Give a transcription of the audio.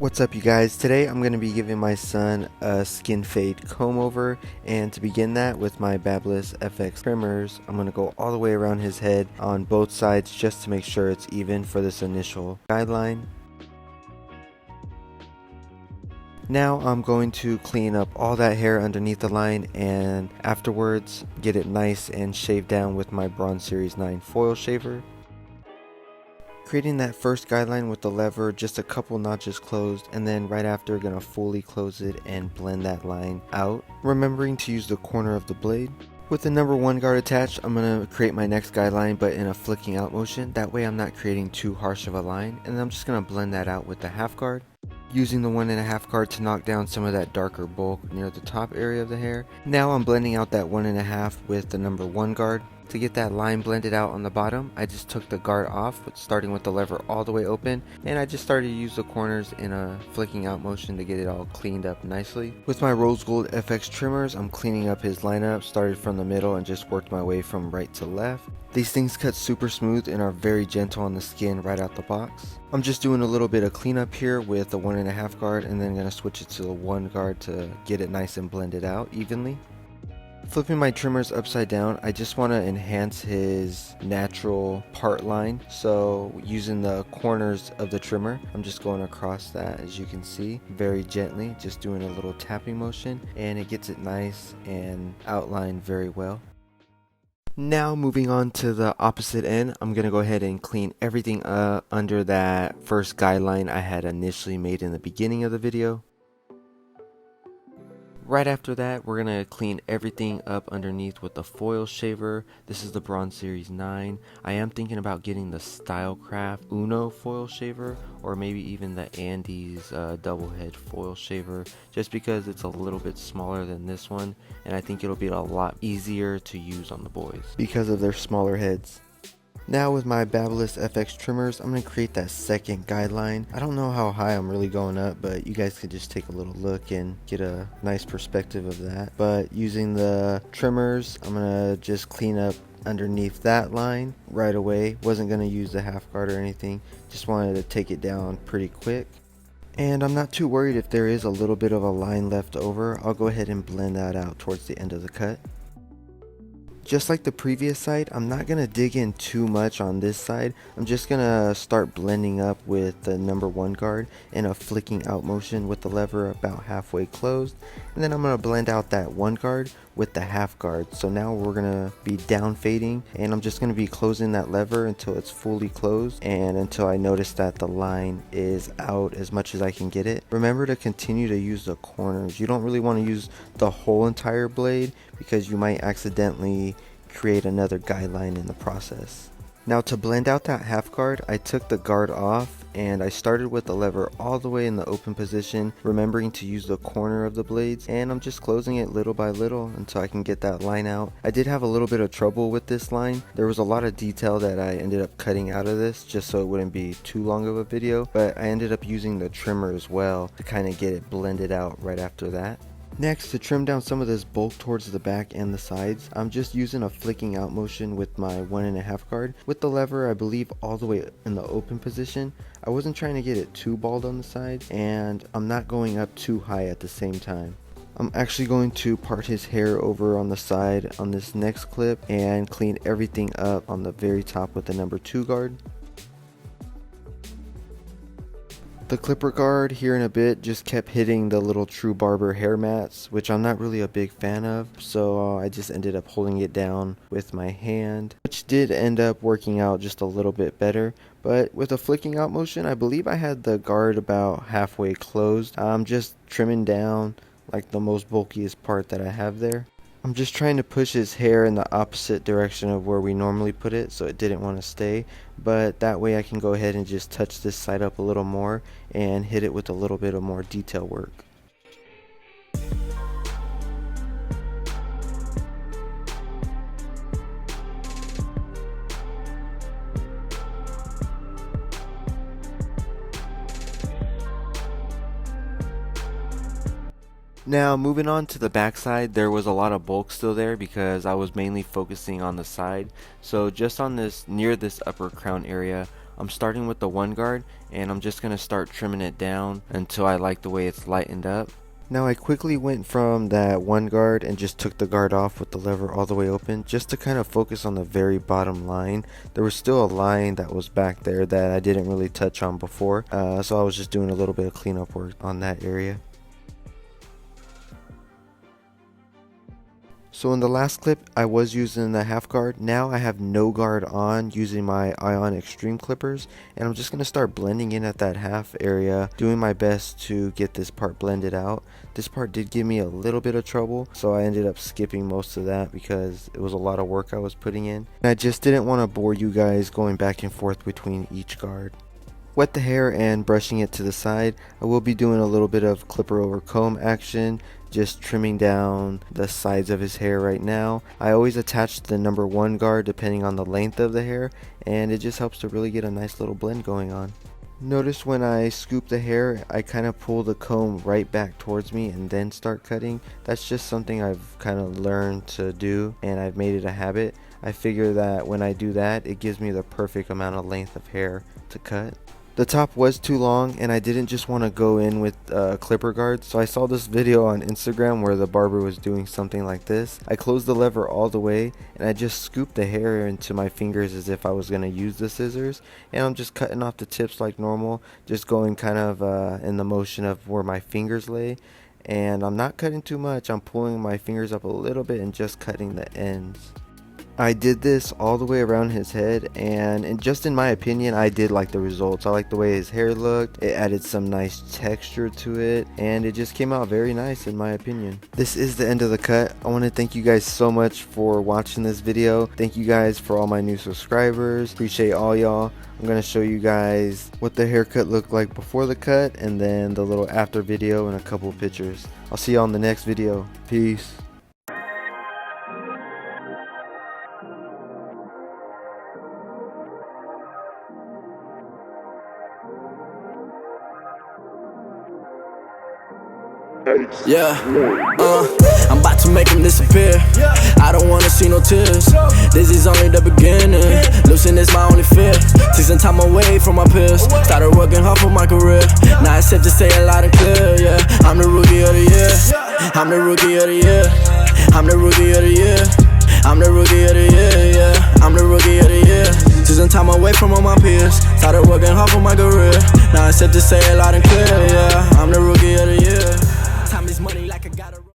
What's up, you guys? Today I'm going to be giving my son a skin fade comb over, and to begin that with my Babyliss FX trimmers, I'm going to go all the way around his head on both sides just to make sure it's even for this initial guideline. Now I'm going to clean up all that hair underneath the line and afterwards get it nice and shaved down with my Bronze Series 9 foil shaver. Creating that first guideline with the lever, just a couple notches closed, and then right after gonna fully close it and blend that line out, remembering to use the corner of the blade. With the number 1 guard attached, I'm gonna create my next guideline but in a flicking out motion, that way I'm not creating too harsh of a line, and then I'm just gonna blend that out with the half guard. Using the 1.5 guard to knock down some of that darker bulk near the top area of the hair. Now I'm blending out that 1.5 with the number 1 guard. To get that line blended out on the bottom, I just took the guard off, starting with the lever all the way open, and I just started to use the corners in a flicking out motion to get it all cleaned up nicely. With my Rose Gold FX trimmers, I'm cleaning up his lineup, started from the middle and just worked my way from right to left. These things cut super smooth and are very gentle on the skin right out the box. I'm just doing a little bit of cleanup here with the 1.5 guard, and then gonna switch it to the 1 guard to get it nice and blended out evenly. Flipping my trimmers upside down, I just want to enhance his natural part line, so using the corners of the trimmer, I'm just going across that, as you can see, very gently, just doing a little tapping motion, and it gets it nice and outlined very well. Now moving on to the opposite end, I'm going to go ahead and clean everything up under that first guideline I had initially made in the beginning of the video. Right after that, we're going to clean everything up underneath with the foil shaver. This is the Bronze Series 9. I am thinking about getting the Stylecraft Uno foil shaver, or maybe even the Andes double head foil shaver, just because it's a little bit smaller than this one, and I think it'll be a lot easier to use on the boys because of their smaller heads. Now with my Babyliss FX trimmers, I'm going to create that second guideline. I don't know how high I'm really going up, but you guys could just take a little look and get a nice perspective of that. But using the trimmers, I'm going to just clean up underneath that line right away. Wasn't going to use the half guard or anything, just wanted to take it down pretty quick. And I'm not too worried if there is a little bit of a line left over. I'll go ahead and blend that out towards the end of the cut. Just like the previous side, I'm not going to dig in too much on this side. I'm just going to start blending up with the number 1 guard in a flicking out motion with the lever about halfway closed. And then I'm going to blend out that 1 guard with the half guard. So now we're going to be down fading, and I'm just going to be closing that lever until it's fully closed and until I notice that the line is out as much as I can get it. Remember to continue to use the corners. You don't really want to use the whole entire blade because you might accidentally create another guideline in the process. Now to blend out that half guard, I took the guard off and I started with the lever all the way in the open position, remembering to use the corner of the blades, and I'm just closing it little by little until I can get that line out. I did have a little bit of trouble with this line. There was a lot of detail that I ended up cutting out of this just so it wouldn't be too long of a video, but I ended up using the trimmer as well to kind of get it blended out right after that. Next, to trim down some of this bulk towards the back and the sides, I'm just using a flicking out motion with my 1.5 guard. With the lever, I believe, all the way in the open position. I wasn't trying to get it too bald on the side, and I'm not going up too high at the same time. I'm actually going to part his hair over on the side on this next clip and clean everything up on the very top with the number 2 guard. The clipper guard here in a bit just kept hitting the little True Barber hair mats, which I'm not really a big fan of, so I just ended up holding it down with my hand, which did end up working out just a little bit better. But with a flicking out motion, I believe I had the guard about halfway closed. I'm just trimming down like the most bulkiest part that I have there. I'm just trying to push his hair in the opposite direction of where we normally put it, so it didn't want to stay, but that way I can go ahead and just touch this side up a little more and hit it with a little bit of more detail work. Now moving on to the back side, there was a lot of bulk still there because I was mainly focusing on the side. So just on this, near this upper crown area, I'm starting with the one guard, and I'm just going to start trimming it down until I like the way it's lightened up. Now I quickly went from that one guard and just took the guard off with the lever all the way open, just to kind of focus on the very bottom line. There was still a line that was back there that I didn't really touch on before, so I was just doing a little bit of cleanup work on that area. So in the last clip, I was using the half guard. Now I have no guard on, using my Ion Extreme clippers, and I'm just going to start blending in at that half area, doing my best to get this part blended out. This part did give me a little bit of trouble, so I ended up skipping most of that because it was a lot of work I was putting in. And I just didn't want to bore you guys going back and forth between each guard. Wet the hair and brushing it to the side. I will be doing a little bit of clipper over comb action, just trimming down the sides of his hair right now. I always attach the number 1 guard depending on the length of the hair, and it just helps to really get a nice little blend going on. Notice when I scoop the hair, I kind of pull the comb right back towards me and then start cutting. That's just something I've kind of learned to do, and I've made it a habit. I figure that when I do that, it gives me the perfect amount of length of hair to cut. The top was too long, and I didn't just want to go in with clipper guards, so I saw this video on Instagram where the barber was doing something like this. I closed the lever all the way, and I just scooped the hair into my fingers as if I was going to use the scissors, and I'm just cutting off the tips like normal, just going kind of in the motion of where my fingers lay. And I'm not cutting too much, I'm pulling my fingers up a little bit and just cutting the ends. I did this all the way around his head, and just in my opinion, I did like the results. I like the way his hair looked. It added some nice texture to it, and it just came out very nice in my opinion. This is the end of the cut. I want to thank you guys so much for watching this video. Thank you guys for all my new subscribers. Appreciate all y'all. I'm going to show you guys what the haircut looked like before the cut, and then the little after video and a couple of pictures. I'll see y'all in the next video. Peace. Yeah, I'm about to make him disappear. I don't wanna see no tears. This is only the beginning. Losing is my only fear. Take some time away from my peers. Started working hard for my career. Now it's safe to say it loud and clear. Yeah, I'm the rookie of the year. I'm the rookie of the year. I'm the rookie of the year. I'm the rookie of the year. Yeah, I'm the rookie of the year. Took some time away from all my peers. Started working hard for my career. Now it's safe to say it loud and clear. Yeah, I'm the rookie of the year.